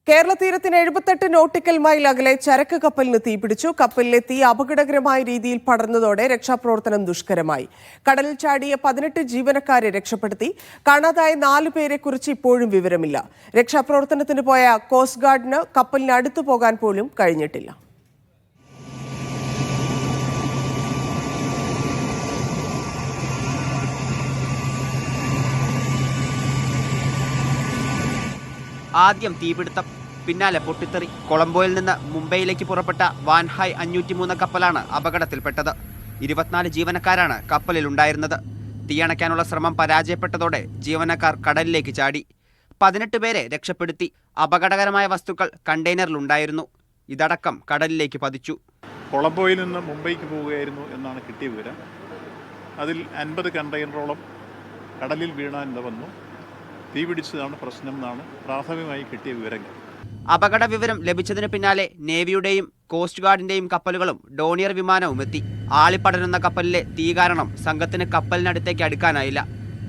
Kerala തീരത്തിന് 78 nautical mile അകലെ ചരക്ക് കപ്പലിന് തീപിടിച്ചു. കപ്പലിലെ തീ അപകടകരമായ രീതിയിൽ പടർന്നതോടെ രക്ഷാപ്രവർത്തനം ദുഷ്കരമായി. കടലിൽ ചാടിയ 18 ജീവനക്കാരെ രക്ഷപ്പെടുത്തി. കാണാതായ 4 പേരെക്കുറിച്ച് ഇപ്പോഴും വിവരമില്ല. രക്ഷാപ്രവർത്തനത്തിന് പോയ കോസ്റ്റ് ഗാർഡിന് കപ്പലിന് അടുത്തു പോകാൻ പോലും കഴിഞ്ഞിട്ടില്ല. ആദ്യം തീപിടുത്തം, പിന്നാലെ പൊട്ടിത്തെറി. കൊളംബോയിൽ നിന്ന് മുംബൈയിലേക്ക് പുറപ്പെട്ട വാൻഹായ് 503 കപ്പലാണ് അപകടത്തിൽപ്പെട്ടത്. 24 ജീവനക്കാരാണ് കപ്പലിലുണ്ടായിരുന്നത്. തീയണയ്ക്കാനുള്ള ശ്രമം പരാജയപ്പെട്ടതോടെ ജീവനക്കാർ കടലിലേക്ക് ചാടി. 18 പേരെ രക്ഷപ്പെടുത്തി. അപകടകരമായ വസ്തുക്കൾ കണ്ടെയ്നറിലുണ്ടായിരുന്നു. ഇതടക്കം കടലിലേക്ക് പതിച്ചു. കൊളംബോയിൽ നിന്ന് മുംബൈക്ക് പോവുകയായിരുന്നു എന്നാണ് കിട്ടിയ വിവരം. അതിൽ 50 കണ്ടെയ്നറോളം കടലിൽ വീണാൻ വന്നു. തീ പിടിച്ചതാണ് പ്രശ്നം എന്നാണ് പ്രാഥമികമായി കിട്ടിയ വിവരങ്ങൾ. അപകട വിവരം ലഭിച്ചതിന് പിന്നാലെ നേവിയുടെയും കോസ്റ്റ് ഗാർഡിന്റെയും കപ്പലുകളും ഡോണിയർ വിമാനവും എത്തി. ആളിപ്പടരുന്ന കപ്പലിലെ തീ കാരണം സംഘത്തിന് കപ്പലിനടുത്തേക്ക് അടുക്കാനായില്ല.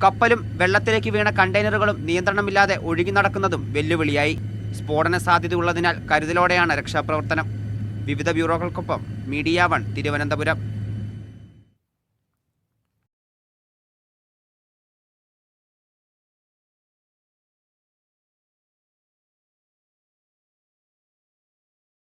കപ്പലും വെള്ളത്തിലേക്ക് വീണ കണ്ടെയ്നറുകളും നിയന്ത്രണമില്ലാതെ ഒഴുകി നടക്കുന്നതും വെല്ലുവിളിയായി. സ്ഫോടന സാധ്യതയുള്ളതിനാൽ കരുതലോടെയാണ് രക്ഷാപ്രവർത്തനം. വിവിധ ബ്യൂറോകൾക്കൊപ്പം മീഡിയ 1 തിരുവനന്തപുരം.